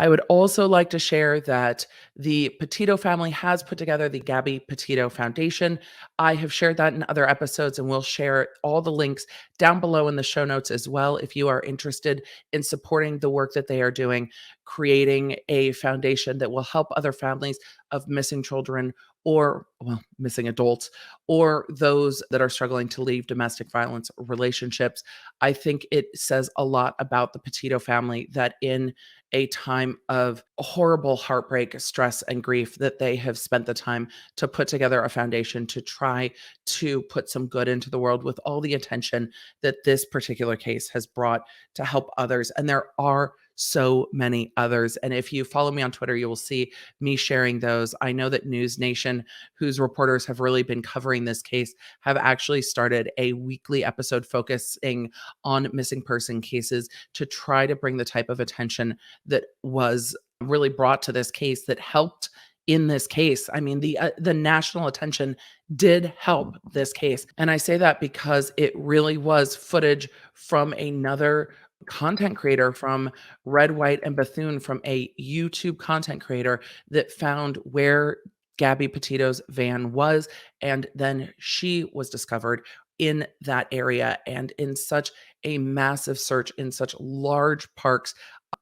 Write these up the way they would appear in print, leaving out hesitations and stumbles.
I would also like to share that the Petito family has put together the Gabby Petito Foundation. I have shared that in other episodes, and we'll share all the links down below in the show notes as well if you are interested in supporting the work that they are doing, creating a foundation that will help other families of missing children or, well, missing adults, or those that are struggling to leave domestic violence relationships. I think it says a lot about the Petito family that in a time of horrible heartbreak, stress, and grief, that they have spent the time to put together a foundation to try to put some good into the world with all the attention that this particular case has brought to help others. And there are so many others. And if you follow me on Twitter, you will see me sharing those. I know that News Nation, whose reporters have really been covering this case, have actually started a weekly episode focusing on missing person cases to try to bring the type of attention that was really brought to this case, that helped in this case. I mean, the national attention did help this case. And I say that because it really was footage from another content creator, from Red, White, and Bethune, from a YouTube content creator that found where Gabby Petito's van was. And then she was discovered in that area, and in such a massive search in such large parks.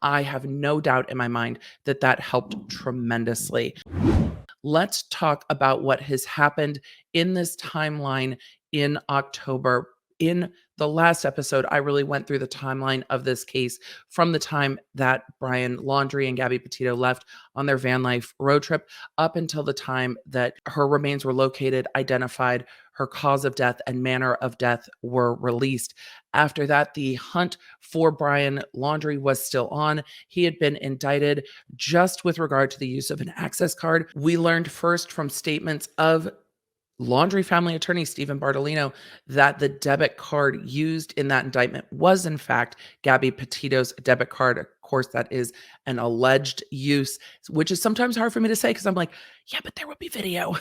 I have no doubt in my mind that that helped tremendously. Let's talk about what has happened in this timeline in October. In the last episode, I really went through the timeline of this case from the time that Brian Laundrie and Gabby Petito left on their van life road trip up until the time that her remains were located, identified, her cause of death and manner of death were released. After that, the hunt for Brian Laundrie was still on. He had been indicted just with regard to the use of an access card. We learned first from statements of Laundrie family attorney Stephen Bartolino that the debit card used in that indictment was in fact Gabby Petito's debit card. Of course, that is an alleged use, which is sometimes hard for me to say because I'm like, yeah, but there would be video.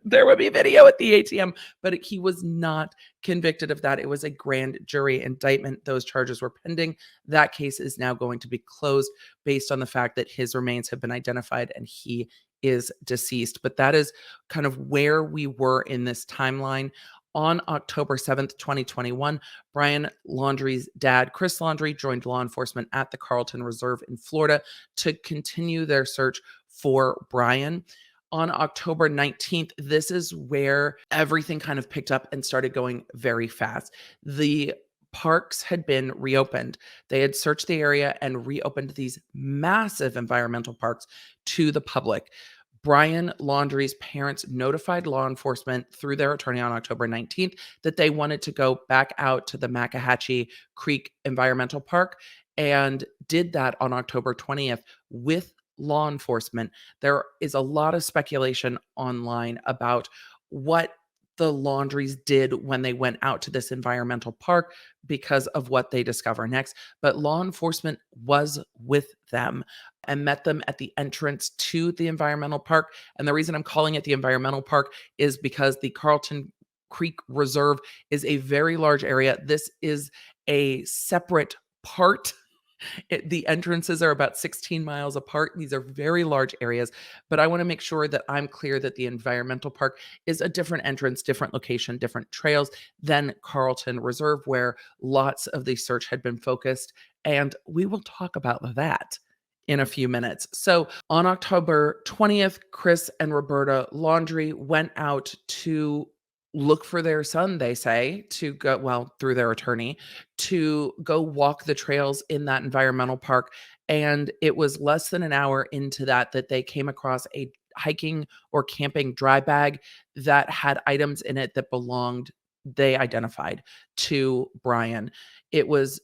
There would be video at the ATM, but he was not convicted of that. It was a grand jury indictment. Those charges were pending. That case is now going to be closed based on the fact that his remains have been identified and he is deceased. But that is kind of where we were in this timeline. On October 7th, 2021, Brian Laundrie's dad, Chris Laundrie, joined law enforcement at the Carlton Reserve in Florida to continue their search for Brian. On October 19th, this is where everything kind of picked up and started going very fast. The parks had been reopened. They had searched the area and reopened these massive environmental parks to the public. Brian Laundrie's parents notified law enforcement through their attorney on October 19th that they wanted to go back out to the Maxahachie Creek Environmental Park, and did that on October 20th with law enforcement. There is a lot of speculation online about what the Laundries did when they went out to this environmental park because of what they discover next. But law enforcement was with them and met them at the entrance to the environmental park. And the reason I'm calling it the environmental park is because the Carlton Creek Reserve is a very large area. This is a separate part. The entrances are about 16 miles apart. These are very large areas, but I want to make sure that I'm clear that the environmental park is a different entrance, different location, different trails than Carlton Reserve, where lots of the search had been focused. And we will talk about that in a few minutes. So on October 20th, Chris and Roberta Laundrie went out to look for their son, they say, to go, well, through their attorney, to go walk the trails in that environmental park. And it was less than an hour into that they came across a hiking or camping dry bag that had items in it that belonged, they identified, to Brian. It was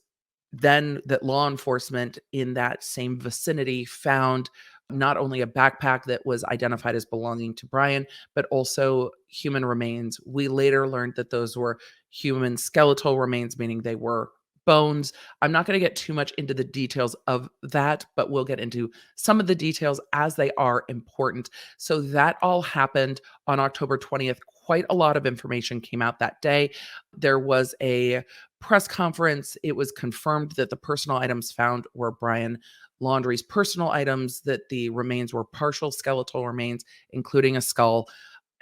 then that law enforcement in that same vicinity found not only a backpack that was identified as belonging to Brian, but also human remains. We later learned that those were human skeletal remains, meaning they were bones. I'm not going to get too much into the details of that, but we'll get into some of the details as they are important. So that all happened on October 20th. Quite a lot of information came out that day. There was a press conference. It was confirmed that the personal items found were Brian Laundrie's personal items, that the remains were partial skeletal remains, including a skull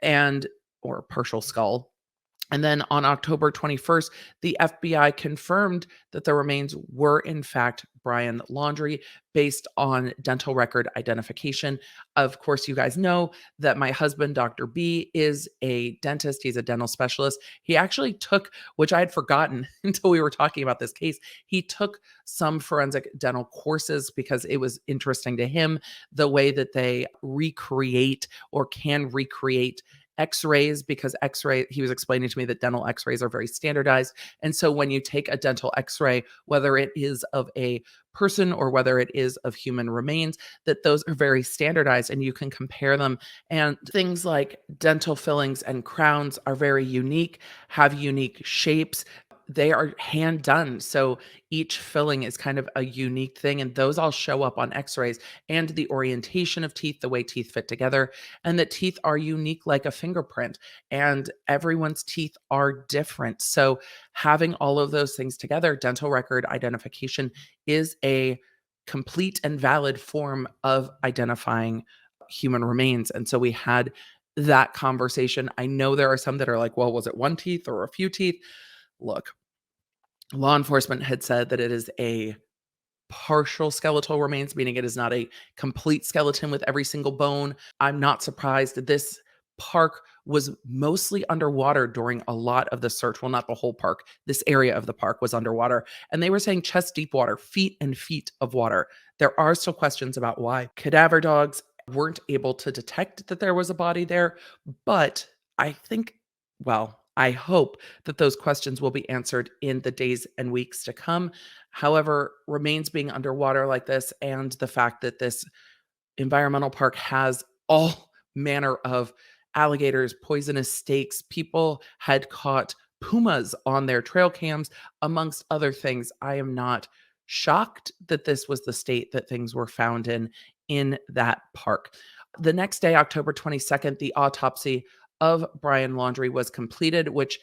and or partial skull. And then on October 21st, the FBI confirmed that the remains were, in fact, Brian Laundrie based on dental record identification. Of course, you guys know that my husband, Dr. B, is a dentist. He's a dental specialist. He actually took, which I had forgotten until we were talking about this case, he took some forensic dental courses because it was interesting to him the way that they recreate or can recreate x-rays, because x-ray, he was explaining to me that dental x-rays are very standardized. And so when you take a dental x-ray, whether it is of a person or whether it is of human remains, that those are very standardized and you can compare them. And things like dental fillings and crowns are very unique, have unique shapes. They are hand done. So each filling is kind of a unique thing. And those all show up on x-rays, and the orientation of teeth, the way teeth fit together, and that teeth are unique like a fingerprint, and everyone's teeth are different. So having all of those things together, dental record identification is a complete and valid form of identifying human remains. And so we had that conversation. I know there are some that are like, well, was it one teeth or a few teeth? Look, law enforcement had said that it is a partial skeletal remains, meaning it is not a complete skeleton with every single bone. I'm not surprised that this park was mostly underwater during a lot of the search. Well, not the whole park. This area of the park was underwater. And they were saying chest deep water, feet and feet of water. There are still questions about why cadaver dogs weren't able to detect that there was a body there. But I think, well, I hope that those questions will be answered in the days and weeks to come. However, remains being underwater like this, and the fact that this environmental park has all manner of alligators, poisonous snakes, people had caught pumas on their trail cams, amongst other things. I am not shocked that this was the state that things were found in that park. The next day, October 22nd, the autopsy of Brian Laundrie was completed, which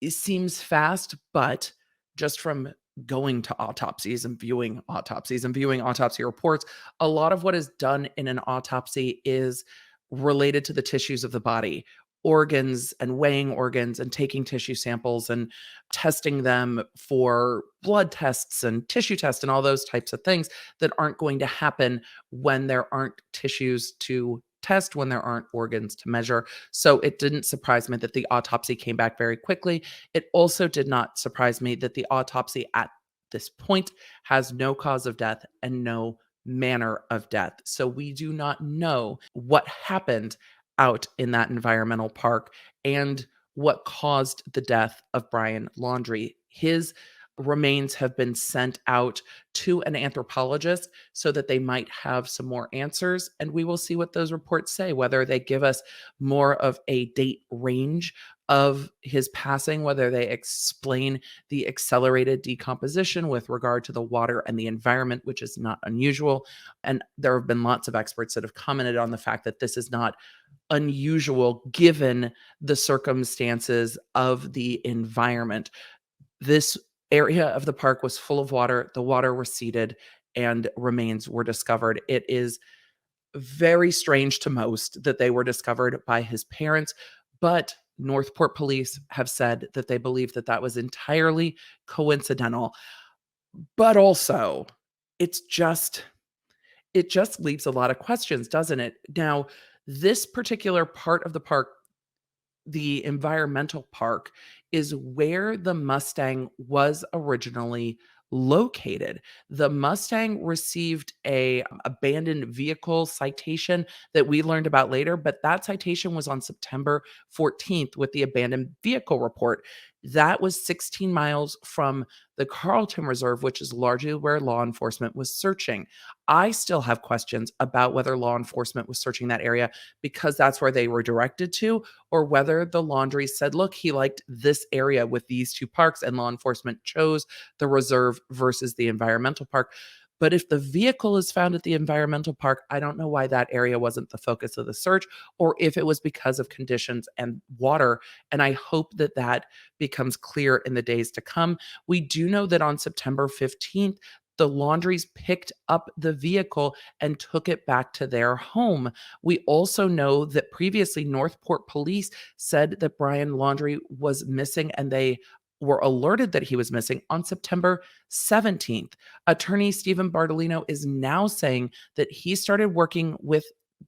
seems fast, but just from going to autopsies and viewing autopsy reports, a lot of what is done in an autopsy is related to the tissues of the body, organs and weighing organs and taking tissue samples and testing them for blood tests and tissue tests and all those types of things that aren't going to happen when there aren't tissues to test, when there aren't organs to measure. So it didn't surprise me that the autopsy came back very quickly. It also did not surprise me that the autopsy at this point has no cause of death and no manner of death. So we do not know what happened out in that environmental park and what caused the death of Brian Laundrie. His remains have been sent out to an anthropologist so that they might have some more answers. And we will see what those reports say, whether they give us more of a date range of his passing, whether they explain the accelerated decomposition with regard to the water and the environment, which is not unusual. And there have been lots of experts that have commented on the fact that this is not unusual given the circumstances of the environment. This area of the park was full of water. The water receded and remains were discovered. It is very strange to most that they were discovered by his parents, but Northport police have said that they believe that that was entirely coincidental. But also, it's just it just leaves a lot of questions, doesn't it? Now, this particular part of the park, the environmental park, is where the Mustang was originally located. The Mustang received a abandoned vehicle citation that we learned about later, but that citation was on September 14th with the abandoned vehicle report. That was 16 miles from the Carlton Reserve, which is largely where law enforcement was searching. I still have questions about whether law enforcement was searching that area because that's where they were directed to, or whether the Laundrie said, look, he liked this area with these two parks, and law enforcement chose the reserve versus the environmental park. But if the vehicle is found at the environmental park, I don't know why that area wasn't the focus of the search, or if it was because of conditions and water. And I hope that that becomes clear in the days to come. We do know that on September 15th, the Laundries picked up the vehicle and took it back to their home. We also know that previously Northport police said that Brian Laundrie was missing, and they were alerted that he was missing on September 17th. Attorney Stephen Bartolino is now saying that he started working with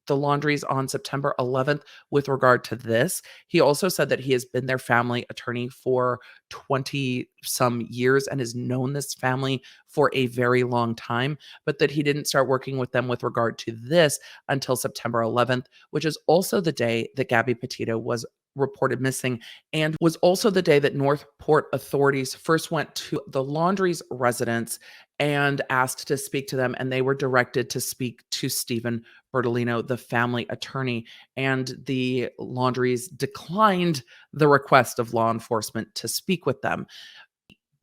the Laundries on September 11th with regard to this. He also said that he has been their family attorney for 20 some years and has known this family for a very long time, but that he didn't start working with them with regard to this until September 11th, which is also the day that Gabby Petito was reported missing, and was also the day that Northport authorities first went to the Laundrie's residence and asked to speak to them, and they were directed to speak to Stephen Bertolino, the family attorney, and the Laundries declined the request of law enforcement to speak with them.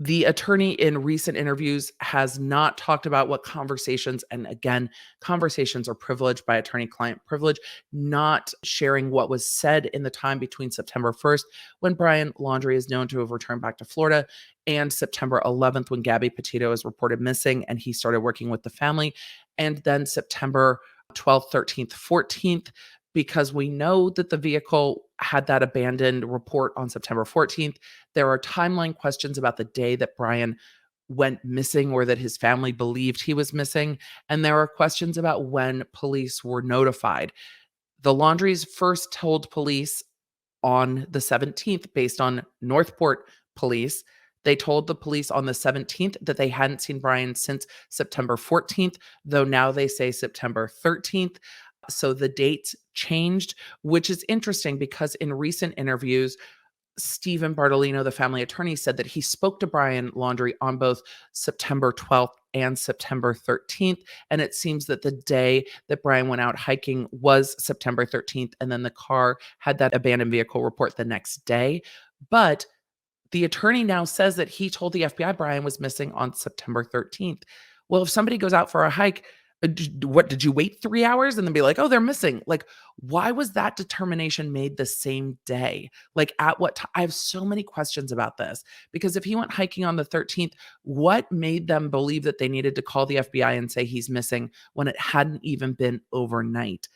The attorney in recent interviews has not talked about what conversations, and again, conversations are privileged by attorney-client privilege, not sharing what was said in the time between September 1st, when Brian Laundrie is known to have returned back to Florida, and September 11th, when Gabby Petito is reported missing and he started working with the family, and then September 12th, 13th, 14th, because we know that the vehicle had that abandoned report on September 14th. There are timeline questions about the day that Brian went missing or that his family believed he was missing. And there are questions about when police were notified. The Laundries first told police on the 17th, based on Northport police. They told the police on the 17th that they hadn't seen Brian since September 14th, though now they say September 13th. So the dates changed, which is interesting because in recent interviews, Stephen Bartolino, the family attorney, said that he spoke to Brian Laundrie on both September 12th and September 13th. And it seems that the day that Brian went out hiking was September 13th. And then the car had that abandoned vehicle report the next day. But the attorney now says that he told the FBI Brian was missing on September 13th. Well, if somebody goes out for a hike, what did you wait 3 hours and then be like, "Oh, they're missing?" Like, why was that determination made the same day? Like, at what time? I have so many questions about this because if he went hiking on the 13th, what made them believe that they needed to call the FBI and say he's missing when it hadn't even been overnight?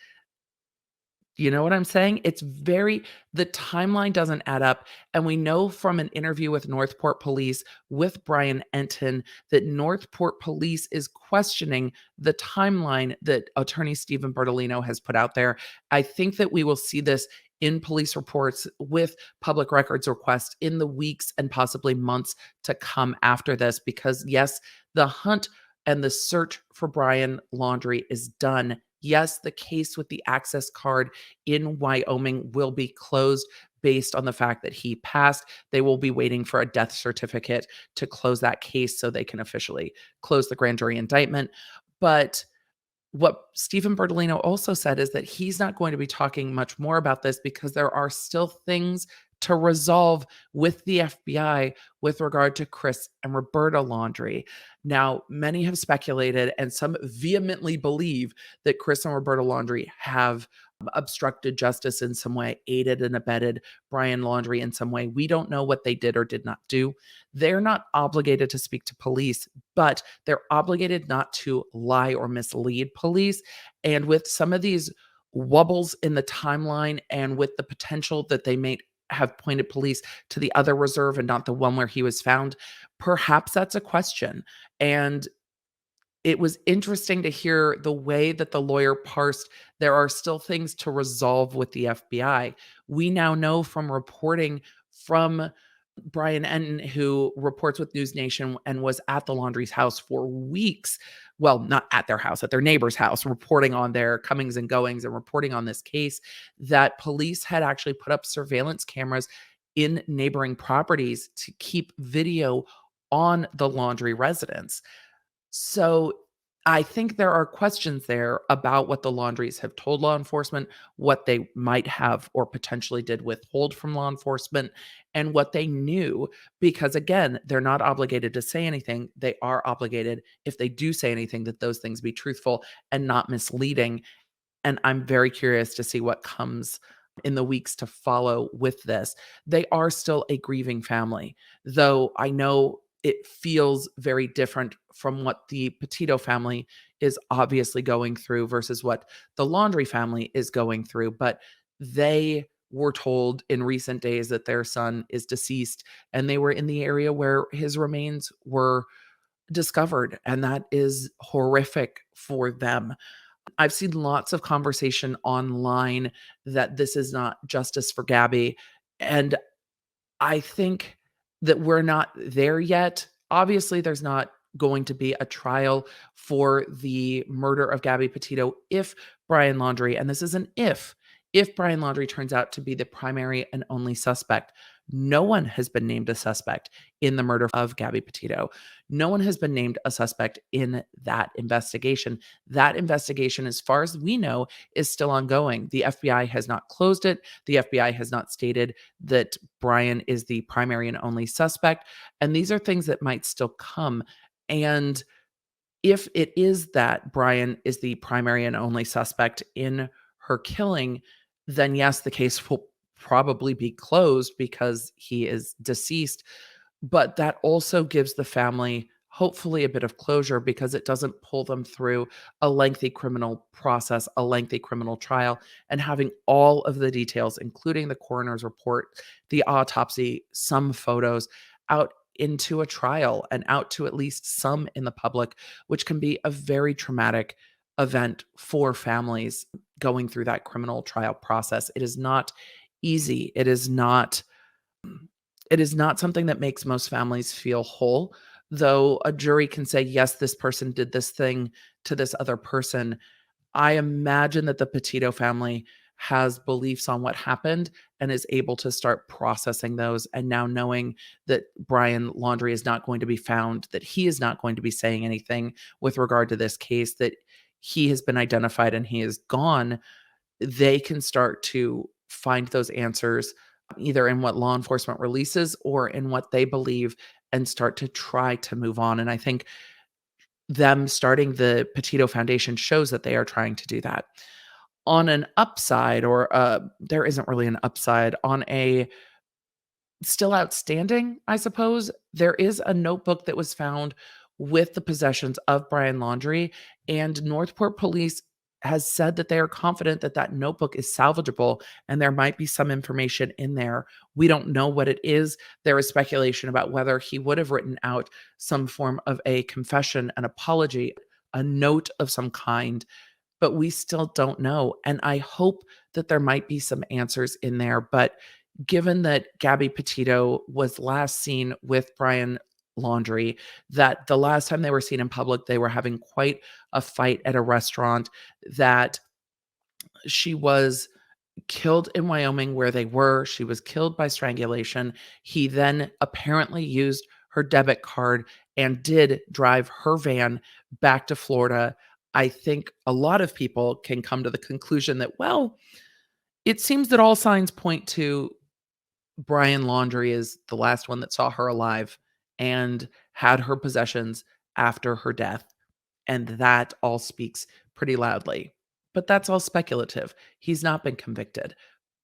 You know what I'm saying? The timeline doesn't add up. And we know from an interview with Northport Police with Brian Enton that Northport Police is questioning the timeline that attorney Stephen Bertolino has put out there. I think that we will see this in police reports with public records requests in the weeks and possibly months to come after this, because yes, the hunt and the search for Brian Laundrie is done. Yes, the case with the access card in Wyoming will be closed based on the fact that he passed. They will be waiting for a death certificate to close that case so they can officially close the grand jury indictment. But what Stephen Bertolino also said is that he's not going to be talking much more about this because there are still things to resolve with the FBI with regard to Chris and Roberta Laundrie. Now, many have speculated and some vehemently believe that Chris and Roberta Laundrie have obstructed justice in some way, aided and abetted Brian Laundrie in some way. We don't know what they did or did not do. They're not obligated to speak to police, but they're obligated not to lie or mislead police. And with some of these wobbles in the timeline and with the potential that they may have pointed police to the other reserve and not the one where he was found, perhaps that's a question. And it was interesting to hear the way that the lawyer parsed, there are still things to resolve with the FBI. We now know from reporting from Brian Enton, who reports with News Nation and was at the Laundrie's house for weeks. Well, not at their house, at their neighbor's house, reporting on their comings and goings and reporting on this case, that police had actually put up surveillance cameras in neighboring properties to keep video on the Laundrie residence. So I think there are questions there about what the Laundries have told law enforcement, what they might have or potentially did withhold from law enforcement, and what they knew. Because again, they're not obligated to say anything. They are obligated, if they do say anything, that those things be truthful and not misleading. And I'm very curious to see what comes in the weeks to follow with this. They are still a grieving family, though I know it feels very different from what the Petito family is obviously going through versus what the Laundrie family is going through. But they were told in recent days that their son is deceased, and they were in the area where his remains were discovered, and that is horrific for them. I've seen lots of conversation online that this is not justice for Gabby, and I think that we're not there yet. Obviously, there's not going to be a trial for the murder of Gabby Petito if Brian Laundrie, and this is an if Brian Laundrie turns out to be the primary and only suspect. No one has been named a suspect in the murder of Gabby Petito. No one has been named a suspect in that investigation. That investigation, as far as we know, is still ongoing. The FBI has not closed it. The FBI has not stated that Brian is the primary and only suspect. And these are things that might still come. And if it is that Brian is the primary and only suspect in her killing, then yes, the case will probably be closed because he is deceased. But that also gives the family hopefully a bit of closure because it doesn't pull them through a lengthy criminal process, a lengthy criminal trial, and having all of the details, including the coroner's report, the autopsy, some photos, out into a trial and out to at least some in the public, which can be a very traumatic event for families going through that criminal trial process. It is not easy. It is not something that makes most families feel whole, though a jury can say, yes, this person did this thing to this other person. I imagine that the Petito family has beliefs on what happened and is able to start processing those. And now knowing that Brian Laundrie is not going to be found, that he is not going to be saying anything with regard to this case, that he has been identified and he is gone, they can start to find those answers either in what law enforcement releases or in what they believe and start to try to move on. And I think them starting the Petito Foundation shows that they are trying to do that. On an upside, or there isn't really an upside, on a still outstanding, I suppose, there is a notebook that was found with the possessions of Brian Laundrie, and Northport Police has said that they are confident that that notebook is salvageable and there might be some information in there. We don't know what it is. There is speculation about whether he would have written out some form of a confession, an apology, a note of some kind, but we still don't know. And I hope that there might be some answers in there. But given that Gabby Petito was last seen with Brian Laundrie, that the last time they were seen in public, they were having quite a fight at a restaurant, that she was killed in Wyoming where they were. She was killed by strangulation. He then apparently used her debit card and did drive her van back to Florida. I think a lot of people can come to the conclusion that, well, it seems that all signs point to Brian Laundrie is the last one that saw her alive and had her possessions after her death. And that all speaks pretty loudly. But that's all speculative. He's not been convicted,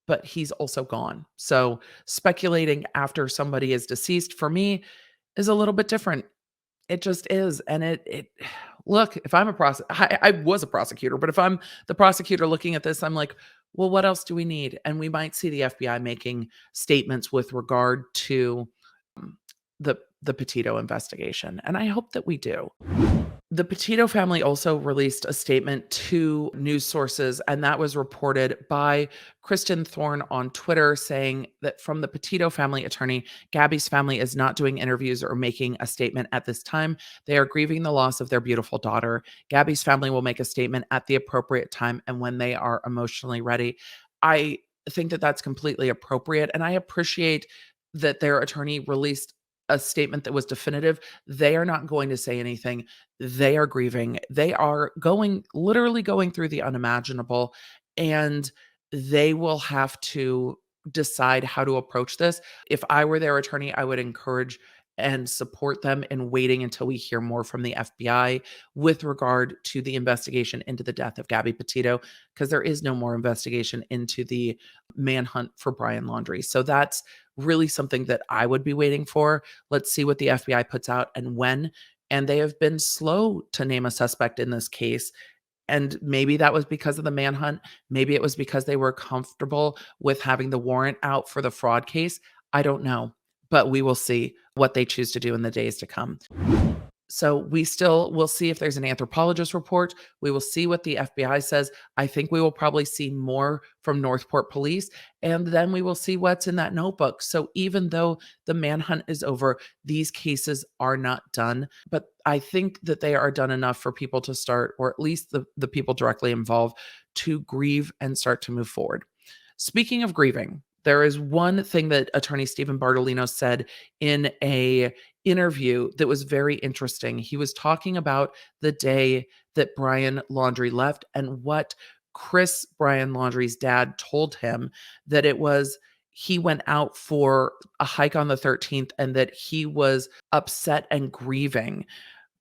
but he's also gone. So speculating after somebody is deceased for me is a little bit different. It just is. And it look, if I'm I was a prosecutor, but if I'm the prosecutor looking at this, I'm like, well, what else do we need? And we might see the FBI making statements with regard to the Petito investigation. And I hope that we do. The Petito family also released a statement to news sources, and that was reported by Kristen Thorne on Twitter, saying that from the Petito family attorney, Gabby's family is not doing interviews or making a statement at this time. They are grieving the loss of their beautiful daughter. Gabby's family will make a statement at the appropriate time and when they are emotionally ready. I think that that's completely appropriate, and I appreciate that their attorney released a statement that was definitive. They are not going to say anything. They are grieving. They are literally going through the unimaginable, and they will have to decide how to approach this. If I were their attorney, I would encourage and support them in waiting until we hear more from the FBI with regard to the investigation into the death of Gabby Petito, because there is no more investigation into the manhunt for Brian Laundrie. So that's really something that I would be waiting for. Let's see what the FBI puts out and when. And they have been slow to name a suspect in this case. And maybe that was because of the manhunt. Maybe it was because they were comfortable with having the warrant out for the fraud case. I don't know, but we will see what they choose to do in the days to come. So we still will see if there's an anthropologist report. We will see what the FBI says. I think we will probably see more from Northport Police, and then we will see what's in that notebook. So even though the manhunt is over, these cases are not done, but I think that they are done enough for people to start, or at least the people directly involved, to grieve and start to move forward. Speaking of grieving, there is one thing that attorney Stephen Bartolino said in a interview that was very interesting. He was talking about the day that Brian Laundrie left and what Chris, Brian Laundrie's dad, told him, that it was he went out for a hike on the 13th and that he was upset and grieving.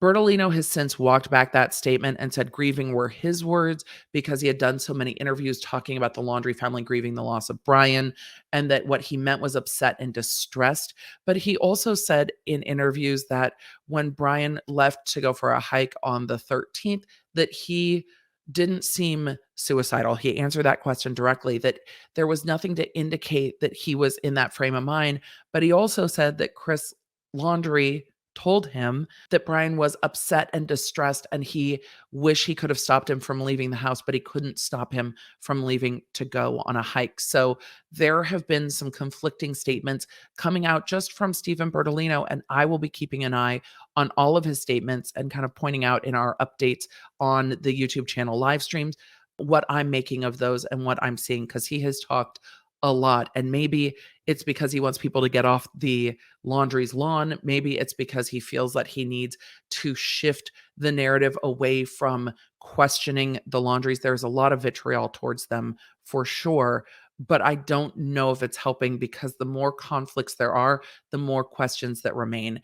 Bertolino has since walked back that statement and said grieving were his words because he had done so many interviews talking about the Laundrie family grieving the loss of Brian, and that what he meant was upset and distressed. But he also said in interviews that when Brian left to go for a hike on the 13th, that he didn't seem suicidal. He answered that question directly, that there was nothing to indicate that he was in that frame of mind. But he also said that Chris Laundrie told him that Brian was upset and distressed and he wished he could have stopped him from leaving the house, but he couldn't stop him from leaving to go on a hike. So there have been some conflicting statements coming out just from Stephen Bertolino, and I will be keeping an eye on all of his statements and kind of pointing out in our updates on the YouTube channel live streams what I'm making of those and what I'm seeing, because he has talked a lot. And maybe it's because he wants people to get off the Laundrie's lawn. Maybe it's because he feels that he needs to shift the narrative away from questioning the Laundries. There's a lot of vitriol towards them for sure, but I don't know if it's helping, because the more conflicts there are, the more questions that remain.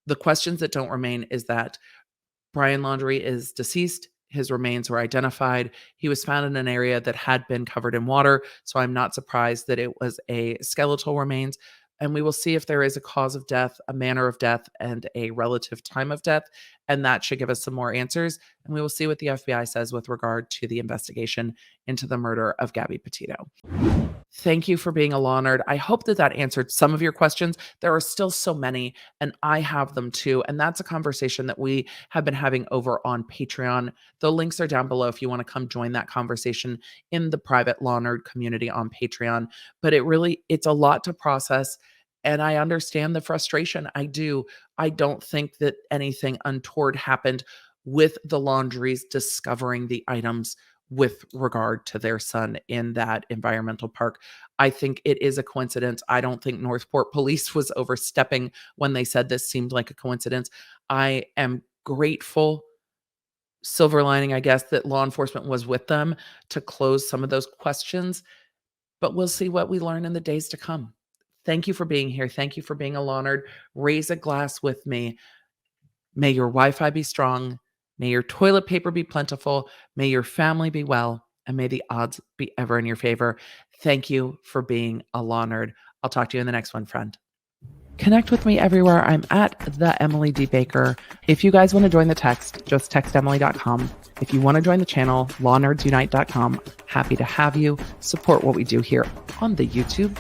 The questions that don't remain is that Brian Laundrie is deceased. His remains were identified. He was found in an area that had been covered in water, so I'm not surprised that it was a skeletal remains. And we will see if there is a cause of death, a manner of death, and a relative time of death. And that should give us some more answers. And we will see what the FBI says with regard to the investigation into the murder of Gabby Petito. Thank you for being a Law Nerd. I hope that that answered some of your questions. There are still so many, and I have them too. And that's a conversation that we have been having over on Patreon. The links are down below if you want to come join that conversation in the private Law Nerd community on Patreon. But it's a lot to process. And I understand the frustration. I do. I don't think that anything untoward happened with the Laundries discovering the items with regard to their son in that environmental park. I think it is a coincidence. I don't think Northport Police was overstepping when they said this seemed like a coincidence. I am grateful, silver lining, I guess, that law enforcement was with them to close some of those questions, but we'll see what we learn in the days to come. Thank you for being here. Thank you for being a Law Nerd. Raise a glass with me. May your Wi-Fi be strong. May your toilet paper be plentiful. May your family be well. And may the odds be ever in your favor. Thank you for being a Law Nerd. I'll talk to you in the next one, friend. Connect with me everywhere. I'm at the Emily D. Baker. If you guys want to join the text, just text Emily.com. If you want to join the channel, lawnerdsunite.com. Happy to have you. Support what we do here on the YouTube.